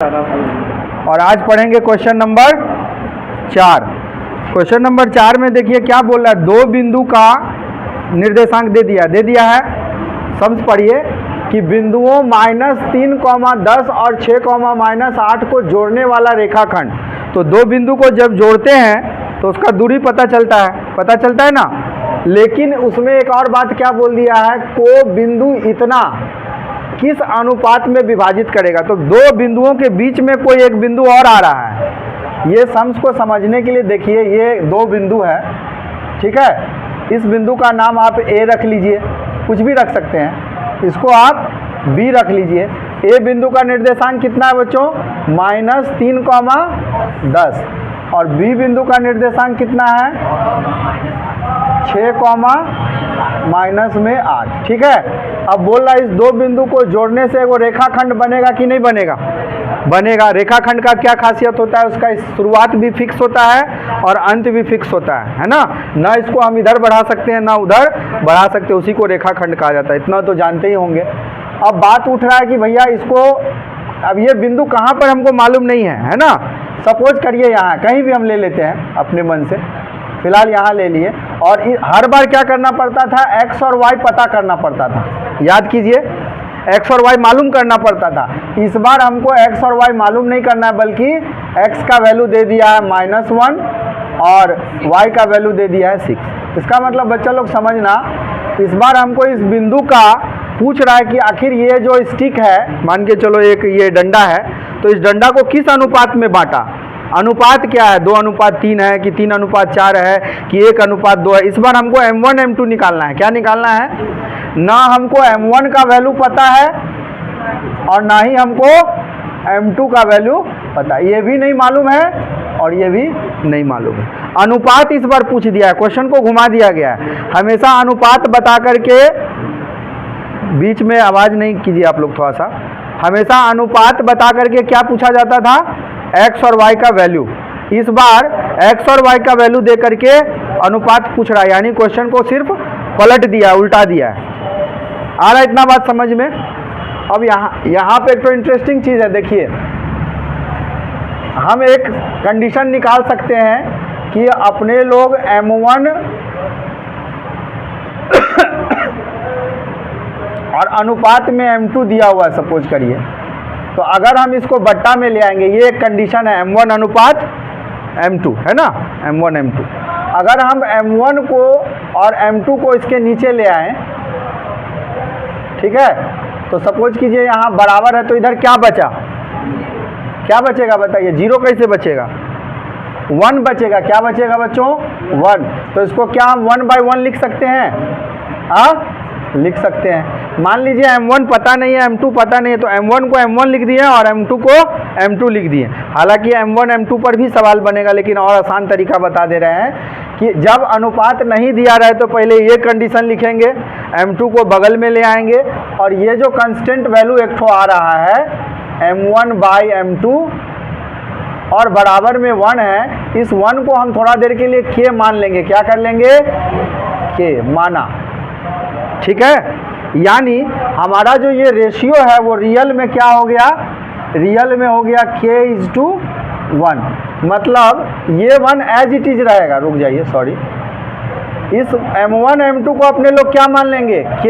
और आज पढ़ेंगे क्वेश्चन नंबर 4। क्वेश्चन नंबर 4 में देखिए क्या बोल रहा है, दो बिंदु का निर्देशांक दे दिया है। समझ पढ़िए कि बिंदुओं -3, 10 और 6, -8 को जोड़ने वाला रेखाखंड। तो दो बिंदु को जब जोड़ते हैं तो उसका दूरी पता चलता है ना। लेकिन उसमें एक और बात क्या बोल दिया है, को बिंदु इतना किस अनुपात में विभाजित करेगा। तो दो बिंदुओं के बीच में कोई एक बिंदु और आ रहा है। ये सम्स को समझने के लिए देखिए, ये दो बिंदु है, ठीक है। इस बिंदु का नाम आप ए रख लीजिए, कुछ भी रख सकते हैं, इसको आप बी रख लीजिए। ए बिंदु का निर्देशांक कितना है बच्चों, -3, 10 और बी बिंदु का निर्देशांक कितना है, 6, -8, ठीक है। अब बोल रहा है इस दो बिंदु को जोड़ने से वो रेखाखंड बनेगा कि नहीं बनेगा, बनेगा। रेखाखंड का क्या खासियत होता है, उसका शुरुआत भी फिक्स होता है और अंत भी फिक्स होता है ना। ना इसको हम इधर बढ़ा सकते हैं ना उधर बढ़ा सकते, उसी को रेखाखंड कहा जाता है। इतना तो जानते ही होंगे। अब बात उठ रहा है कि भैया इसको, अब ये बिंदु कहाँ पर हमको मालूम नहीं है ना। सपोज करिए यहाँ कहीं भी हम ले लेते हैं अपने मन से, फिलहाल यहाँ ले लिए, और हर बार क्या करना पड़ता था, x और y पता करना पड़ता था। याद कीजिए, x और y मालूम करना पड़ता था। इस बार हमको x और y मालूम नहीं करना है, बल्कि x का वैल्यू दे दिया है -1 और y का वैल्यू दे दिया है 6। इसका मतलब बच्चा लोग समझना, इस बार हमको इस बिंदु का पूछ रहा है कि आखिर ये जो स्टिक है, मान के चलो एक ये डंडा है, तो इस डंडा को किस अनुपात में बांटा। अनुपात क्या है, 2:3 है कि 3:4 है कि 1:2 है। इस बार हमको m1 m2 निकालना है। क्या निकालना है, ना हमको m1 का वैल्यू पता है और ना ही हमको m2 का वैल्यू पता है। ये भी नहीं मालूम है और ये भी नहीं मालूम है। अनुपात इस बार पूछ दिया है, क्वेश्चन को घुमा दिया गया है। हमेशा अनुपात बता करके, बीच में आवाज़ नहीं कीजिए आप लोग थोड़ा सा। हमेशा अनुपात बता करके क्या पूछा जाता था, x और y का वैल्यू। इस बार x और y का वैल्यू दे करके अनुपात पूछ रहा है, यानी क्वेश्चन को सिर्फ पलट दिया, उल्टा दिया है। आ रहा है इतना बात समझ में। अब यहाँ पे एक तो इंटरेस्टिंग चीज़ है, देखिए हम एक कंडीशन निकाल सकते हैं कि अपने लोग m1 और अनुपात में m2 दिया हुआ है सपोज करिए, तो अगर हम इसको बट्टा में ले आएंगे, ये एक कंडीशन है m1 अनुपात m2 है ना, m1 m2। अगर हम m1 को और m2 को इसके नीचे ले आएं, ठीक है, तो सपोज कीजिए यहाँ बराबर है, तो इधर क्या बचा, क्या बचेगा बताइए, 0 कैसे बचेगा, 1 बचेगा। क्या बचेगा बच्चों, 1। तो इसको क्या हम 1/1 लिख सकते हैं, लिख सकते हैं। मान लीजिए m1 पता नहीं है, m2 पता नहीं है, तो m1 को m1 लिख दिए और m2 को m2 लिख दिए। हालांकि m1 m2 पर भी सवाल बनेगा, लेकिन और आसान तरीका बता दे रहे हैं कि जब अनुपात नहीं दिया रहे तो पहले ये कंडीशन लिखेंगे, m2 को बगल में ले आएंगे, और ये जो कांस्टेंट वैल्यू एक ठो आ रहा है m1/m2 और बराबर में 1 है, इस 1 को हम थोड़ा देर के लिए k मान लेंगे। क्या कर लेंगे, k माना, ठीक है। यानी हमारा जो ये रेशियो है वो रियल में क्या हो गया, रियल में हो गया k:1। मतलब ये 1 एज इट इज रहेगा। रुक जाइए, सॉरी, इस m1 m2 को अपने लोग क्या मान लेंगे, k,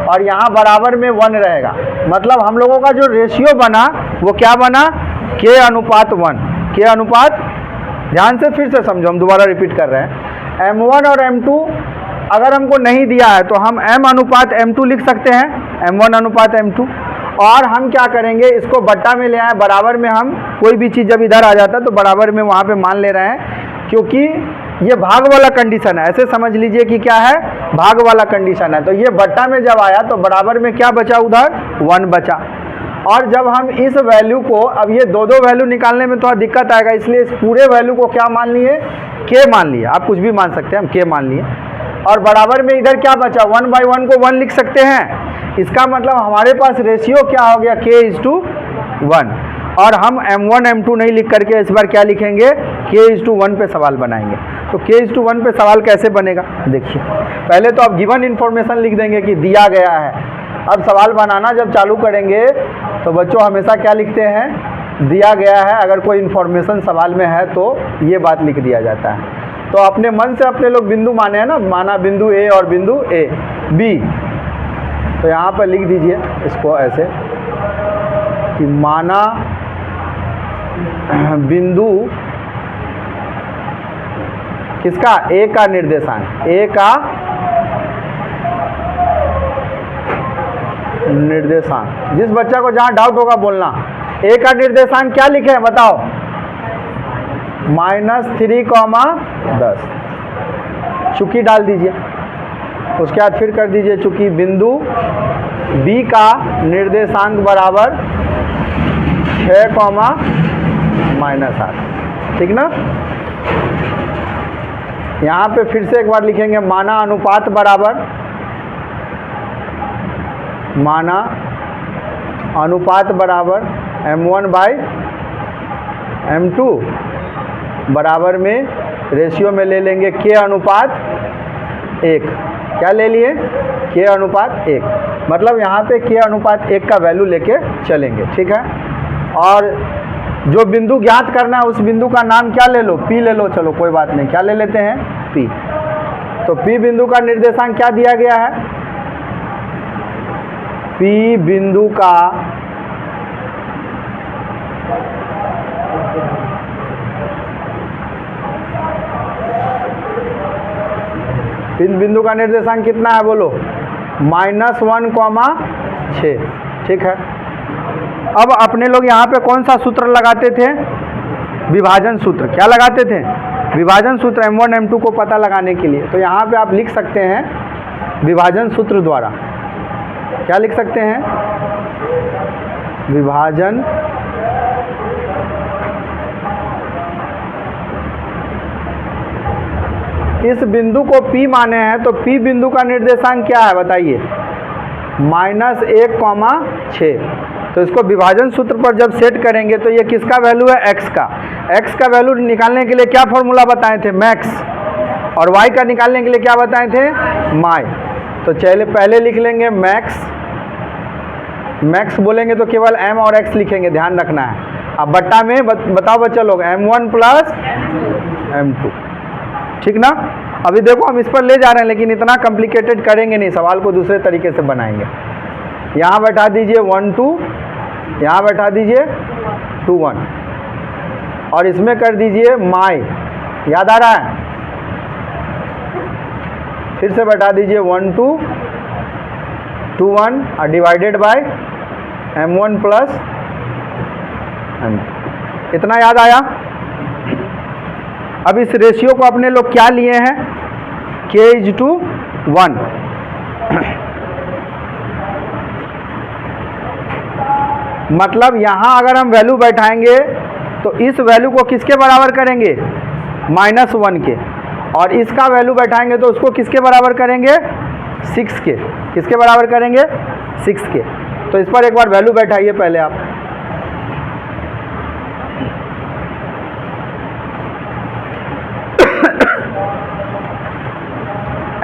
और यहाँ बराबर में 1 रहेगा। मतलब हम लोगों का जो रेशियो बना वो क्या बना, k:1, k:1। ध्यान से फिर से समझो, हम दोबारा रिपीट कर रहे हैं। m1 और m2 अगर हमको नहीं दिया है तो हम m:m2 लिख सकते हैं, m1:m2। और हम क्या करेंगे, इसको बट्टा में ले आए, बराबर में हम कोई भी चीज़ जब इधर आ जाता है तो बराबर में वहाँ पे मान ले रहे हैं, क्योंकि ये भाग वाला कंडीशन है। ऐसे समझ लीजिए कि क्या है, भाग वाला कंडीशन है। तो ये बट्टा में जब आया तो बराबर में क्या बचा, उधर 1 बचा। और जब हम इस वैल्यू को, अब ये दो वैल्यू निकालने में थोड़ा दिक्कत आएगा, इसलिए इस पूरे वैल्यू को क्या मान लिए, k मान लिए। आप कुछ भी मान सकते हैं, हम k मान लिए। और बराबर में इधर क्या बचा, 1/1 को 1 लिख सकते हैं। इसका मतलब हमारे पास रेशियो क्या हो गया, k:1। और हम m1 m2 नहीं लिख करके इस बार क्या लिखेंगे, k:1 पे सवाल बनाएंगे। तो k:1 पे सवाल कैसे बनेगा, देखिए पहले तो आप गिवन इन्फॉर्मेशन लिख देंगे कि दिया गया है। अब सवाल बनाना जब चालू करेंगे तो बच्चों हमेशा क्या लिखते हैं, दिया गया है, अगर कोई इन्फॉर्मेशन सवाल में है तो ये बात लिख दिया जाता है। तो अपने मन से अपने लोग बिंदु माने हैं ना, माना बिंदु ए और बिंदु ए बी, तो यहाँ पर लिख दीजिए इसको ऐसे कि माना बिंदु किसका, ए का निर्देशांक, ए का निर्देशांक। जिस बच्चा को जहाँ डाउट होगा बोलना। ए का निर्देशांक क्या लिखे हैं बताओ, -3, 10 चुकी डाल दीजिए। उसके बाद फिर कर दीजिए चुकी बिंदु बी का निर्देशांक बराबर 6, -8, ठीक ना। यहाँ पे फिर से एक बार लिखेंगे माना अनुपात बराबर, माना अनुपात बराबर m1/m2 बराबर में रेशियो में ले लेंगे k/1। क्या ले लिए, k/1, मतलब यहाँ पे k/1 का वैल्यू लेके चलेंगे, ठीक है। और जो बिंदु ज्ञात करना है उस बिंदु का नाम क्या ले लो, P ले लो, चलो कोई बात नहीं, क्या ले लेते हैं, P। तो P बिंदु का निर्देशांक क्या दिया गया है, P बिंदु का बिंदु का निर्देशांक कितना है बोलो, -1, 6, ठीक है। अब अपने लोग यहाँ पे कौन सा सूत्र लगाते थे, विभाजन सूत्र। क्या लगाते थे, विभाजन सूत्र, m1 m2 को पता लगाने के लिए। तो यहाँ पे आप लिख सकते हैं विभाजन सूत्र द्वारा, क्या लिख सकते हैं, विभाजन इस बिंदु को P माने हैं, तो P बिंदु का निर्देशांक क्या है बताइए, -1, 6। तो इसको विभाजन सूत्र पर जब सेट करेंगे तो ये किसका वैल्यू है, x का। x का वैल्यू निकालने के लिए क्या फॉर्मूला बताए थे, मैक्स, और y का निकालने के लिए क्या बताए थे, माई। तो चलिए पहले लिख लेंगे मैक्स, मैक्स बोलेंगे तो केवल m और x लिखेंगे, ध्यान रखना है। अब बट्टा में बताओ बच्चा लोग, m1 + m2, ठीक ना। अभी देखो हम इस पर ले जा रहे हैं, लेकिन इतना कॉम्प्लिकेटेड करेंगे नहीं, सवाल को दूसरे तरीके से बनाएंगे। यहाँ बैठा दीजिए 1 2, यहाँ बैठा दीजिए 2 1, और इसमें कर दीजिए माई, याद आ रहा है, फिर से बैठा दीजिए 1 2 2 1 और डिवाइडेड बाय m1 + m2, इतना याद आया। अब इस रेशियो को अपने लोग क्या लिए हैं, k/1। मतलब यहाँ अगर हम वैल्यू बैठाएंगे तो इस वैल्यू को किसके बराबर करेंगे, -1 के, और इसका वैल्यू बैठाएंगे तो उसको किसके बराबर करेंगे, 6 के। किसके बराबर करेंगे, 6 के। तो इस पर एक बार वैल्यू बैठाइए पहले आप।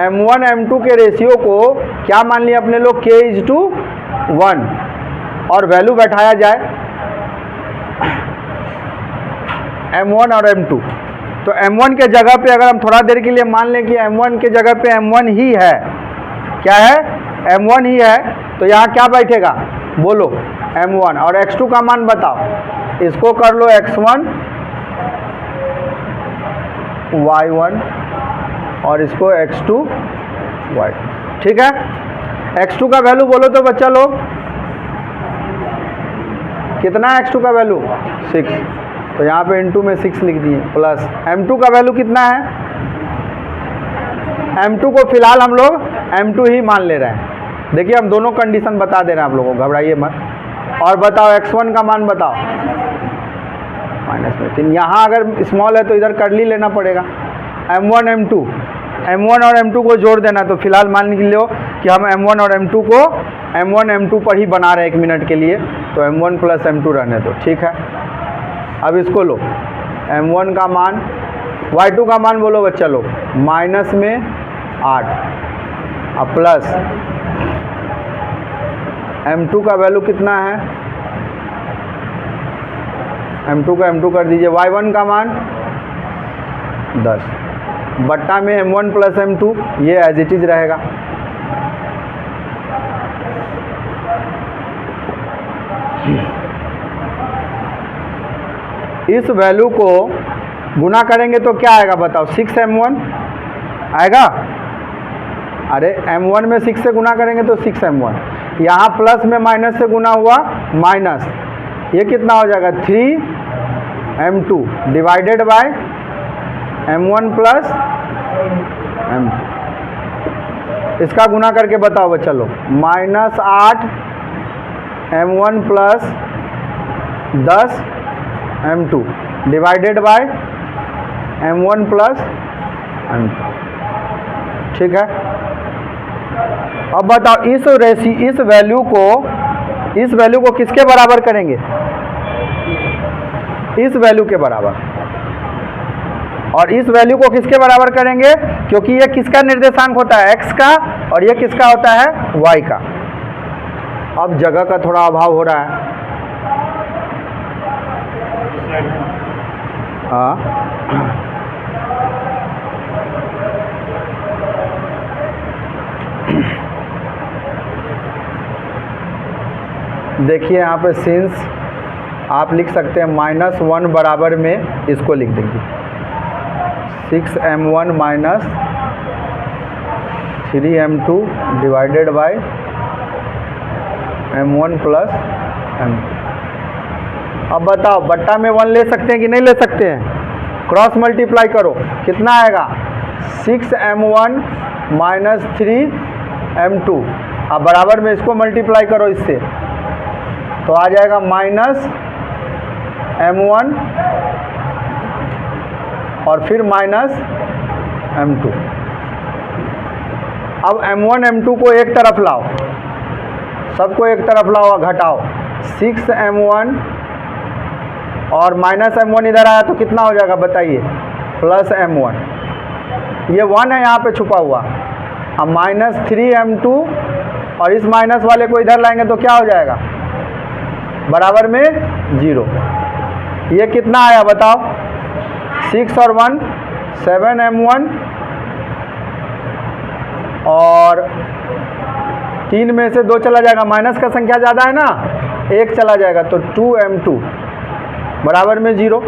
m1 m2 के रेशियो को क्या मान लिया अपने लोग, k/1, और वैल्यू बैठाया जाए m1 और m2। तो m1 के जगह पे अगर हम थोड़ा देर के लिए मान लें कि m1 के जगह पे m1 ही है, क्या है, m1 ही है, तो यहाँ क्या बैठेगा बोलो, m1, और x2 का मान बताओ, इसको कर लो x1 y1 और इसको x2 y2, ठीक है। x2 का वैल्यू बोलो तो बच्चा लोग कितना है, x2 का वैल्यू 6, तो यहाँ पे इंटू में 6 लिख दिए, प्लस m2 का वैल्यू कितना है, m2 को फिलहाल हम लोग m2 ही मान ले रहे हैं। देखिए हम दोनों कंडीशन बता दे रहे हैं आप लोगों को, घबराइए मत। और बताओ x1 का मान बताओ, -3। यहाँ अगर स्मॉल है तो इधर कर ली लेना पड़ेगा, m1 और m2 को जोड़ देना। तो फिलहाल मान लो कि हम m1 और m2 को m1 m2 पर ही बना रहे हैं 1 मिनट के लिए, तो m1 + m2 रहने दो, ठीक है। अब इसको लो, m1 का मान, y2 का मान बोलो बच्चा लोग, -8 और प्लस m2 का वैल्यू कितना है, m2 का m2 कर दीजिए, y1 का मान 10 बट्टा में m1 प्लस m2, ये एज इट इज रहेगा। इस वैल्यू को गुना करेंगे तो क्या आएगा बताओ, 6m1 आएगा। अरे m1 में 6 से गुना करेंगे तो 6m1, यहाँ प्लस में माइनस से गुना हुआ माइनस, ये कितना हो जाएगा 3m2 divided by m1 plus m2। इसका गुना करके बताओ बच्चा लोग, -8m1 plus 10m2 divided by m1 plus m2। ठीक है, अब बताओ इस वैल्यू को किसके बराबर करेंगे, इस वैल्यू के बराबर। और इस वैल्यू को किसके बराबर करेंगे, क्योंकि ये किसका निर्देशांक होता है, x का, और ये किसका होता है, y का। अब जगह का थोड़ा अभाव हो रहा है, हाँ देखिए यहाँ पे सिंस आप लिख सकते हैं -1 बराबर में इसको लिख देंगे 6m1 minus 3m2 divided by m1 plus m2। अब बताओ बट्टा में 1 ले सकते हैं कि नहीं ले सकते हैं, क्रॉस मल्टीप्लाई करो, कितना आएगा 6m1 माइनस 3m2, अब बराबर में इसको मल्टीप्लाई करो इससे, तो आ जाएगा -m1 और फिर -m2। अब m1 m2 को एक तरफ लाओ, सबको एक तरफ लाओ और घटाओ, 6m1 और -m1 इधर आया तो कितना हो जाएगा बताइए, +m1, ये 1 है यहाँ पे छुपा हुआ। अब -3m2 और इस माइनस वाले को इधर लाएंगे तो क्या हो जाएगा, बराबर में 0। ये कितना आया बताओ, 6 और 1 7m1 और 3 में से 2 चला जाएगा, माइनस का संख्या ज़्यादा है ना, 1 चला जाएगा तो 2m2 बराबर में 0।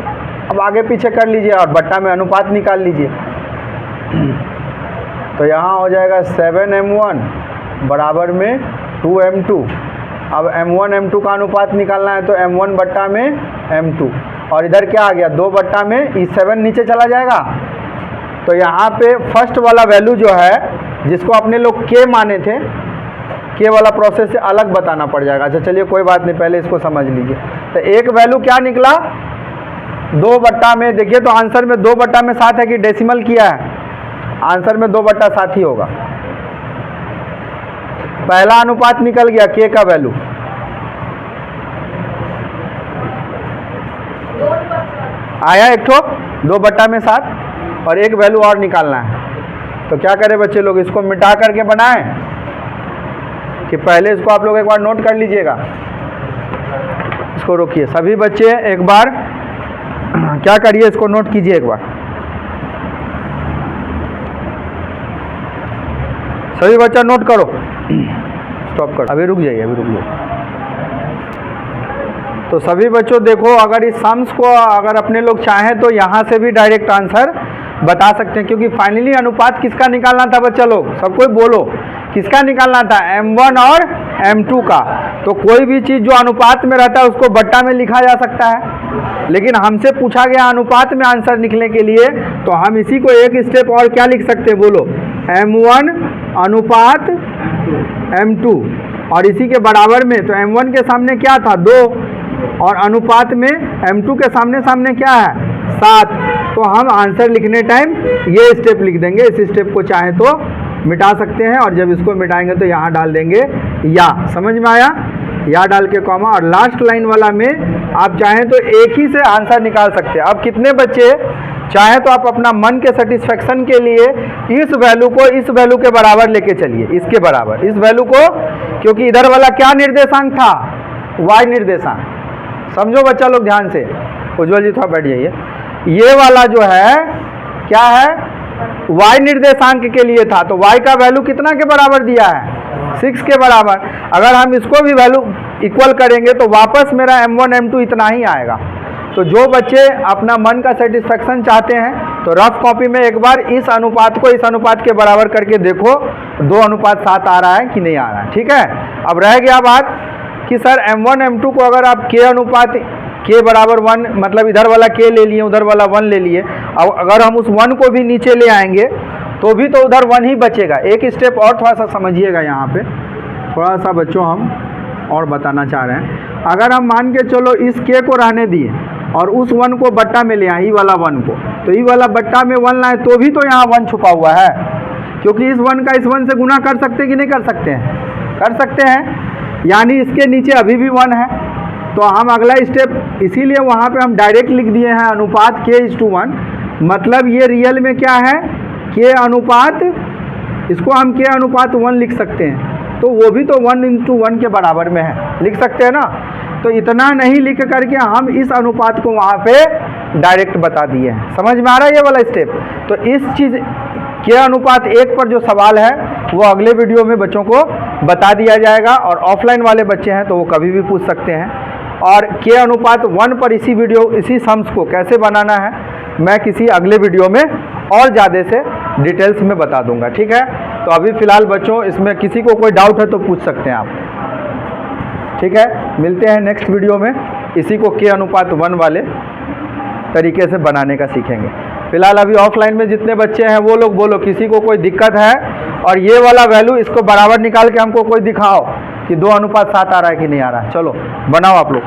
अब आगे पीछे कर लीजिए और बट्टा में अनुपात निकाल लीजिए, तो यहाँ हो जाएगा 7m1 बराबर में 2m2। अब m1 m2 का अनुपात निकालना है तो m1 बट्टा में m2, और इधर क्या आ गया 2 बट्टा में, इस 7 नीचे चला जाएगा। तो यहाँ पे फर्स्ट वाला वैल्यू जो है जिसको अपने लोग k माने थे, k वाला प्रोसेस से अलग बताना पड़ जाएगा। अच्छा चलिए कोई बात नहीं, पहले इसको समझ लीजिए। तो एक वैल्यू क्या निकला 2 बट्टा में, देखिए तो आंसर में 2 बट्टा में 7 है कि डेसिमल किया है, आंसर में 2 बट्टा 7 ही होगा। पहला अनुपात निकल गया k का वैल्यू, आया एक ठो 2 बट्टा में 7, और एक वैल्यू और निकालना है। तो क्या करें बच्चे लोग, इसको मिटा करके बनाएं कि पहले इसको आप लोग एक बार नोट कर लीजिएगा। इसको रोकिए सभी बच्चे, एक बार क्या करिए, इसको नोट कीजिए एक बार सभी बच्चा, नोट करो, स्टॉप करो, अभी रुक जाइए, अभी रुक जाइए। तो सभी बच्चों देखो, अगर इस सम्स को अगर अपने लोग चाहें तो यहाँ से भी डायरेक्ट आंसर बता सकते हैं, क्योंकि फाइनली अनुपात किसका निकालना था बच्चा लोग, सब कोई बोलो, किसका निकालना था, m1 और m2 का। तो कोई भी चीज़ जो अनुपात में रहता है उसको बट्टा में लिखा जा सकता है, लेकिन हमसे पूछा गया अनुपात में आंसर लिखने के लिए, तो हम इसी को एक स्टेप और क्या लिख सकते हैं बोलो, m1 अनुपात m2, और इसी के बराबर में, तो m1 के सामने क्या था 2, और अनुपात में m2 के सामने क्या है 7। तो हम आंसर लिखने टाइम ये स्टेप लिख देंगे, इस स्टेप को चाहे तो मिटा सकते हैं, और जब इसको मिटाएंगे तो यहाँ डाल देंगे या, समझ में आया, या डाल के कॉमा, और लास्ट लाइन वाला में आप चाहें तो एक ही से आंसर निकाल सकते हैं। अब कितने बच्चे चाहे तो आप अपना मन के सेटिस्फेक्शन के लिए इस वैल्यू को इस वैल्यू के बराबर लेके चलिए, इसके बराबर इस वैल्यू को, क्योंकि इधर वाला क्या निर्देशांक था, y निर्देशांक। समझो बच्चा लोग ध्यान से, उज्ज्वल जी थोड़ा बैठ जाइए। ये वाला जो है क्या है, y निर्देशांक के लिए था, तो y का वैल्यू कितना के बराबर दिया है, 6 के बराबर। अगर हम इसको भी वैल्यू इक्वल करेंगे तो वापस मेरा m1 m2 इतना ही आएगा। तो जो बच्चे अपना मन का सेटिस्फेक्शन चाहते हैं तो रफ कॉपी में एक बार इस अनुपात को इस अनुपात के बराबर करके देखो 2:7 आ रहा है कि नहीं आ रहा है। ठीक है, अब रह गया बात कि सर m1 m2 को अगर आप k अनुपात k बराबर 1, मतलब इधर वाला k ले लिए उधर वाला 1 ले लिए, अब अगर हम उस 1 को भी नीचे ले आएंगे तो भी तो उधर 1 ही बचेगा। एक स्टेप और थोड़ा सा समझिएगा, यहाँ पे थोड़ा सा बच्चों हम और बताना चाह रहे हैं। अगर हम मान के चलो इस k को रहने दिए और उस 1 को बट्टा में ले आए, ई वाला 1 को, तो ई वाला बट्टा में 1 लाए तो भी तो यहाँ 1 छुपा हुआ है, क्योंकि इस 1 का इस 1 से गुना कर सकते कि नहीं कर सकते हैं, कर सकते हैं, यानी इसके नीचे अभी भी 1 है। तो हम अगला स्टेप, इसीलिए वहाँ पे हम डायरेक्ट लिख दिए हैं अनुपात k:1, मतलब ये रियल में क्या है, k अनुपात, इसको हम k अनुपात 1 लिख सकते हैं, तो वो भी तो 1:1 के बराबर में है, लिख सकते हैं ना। तो इतना नहीं लिख करके हम इस अनुपात को वहाँ पे डायरेक्ट बता दिए हैं। समझ में आ रहा है ये वाला स्टेप। तो इस चीज़ k अनुपात 1 पर जो सवाल है वो अगले वीडियो में बच्चों को बता दिया जाएगा, और ऑफलाइन वाले बच्चे हैं तो वो कभी भी पूछ सकते हैं। और k अनुपात 1 पर इसी सम्स को कैसे बनाना है मैं किसी अगले वीडियो में और ज़्यादा से डिटेल्स में बता दूंगा। ठीक है, तो अभी फ़िलहाल बच्चों इसमें किसी को कोई डाउट है तो पूछ सकते हैं आप। ठीक है, मिलते हैं नेक्स्ट वीडियो में, इसी को k अनुपात 1 वाले तरीके से बनाने का सीखेंगे। फिलहाल अभी ऑफलाइन में जितने बच्चे हैं वो लोग बोलो किसी को कोई दिक्कत है, और ये वाला वैल्यू इसको बराबर निकाल के हमको कोई दिखाओ कि 2:7 आ रहा है कि नहीं आ रहा है। चलो बनाओ आप लोग।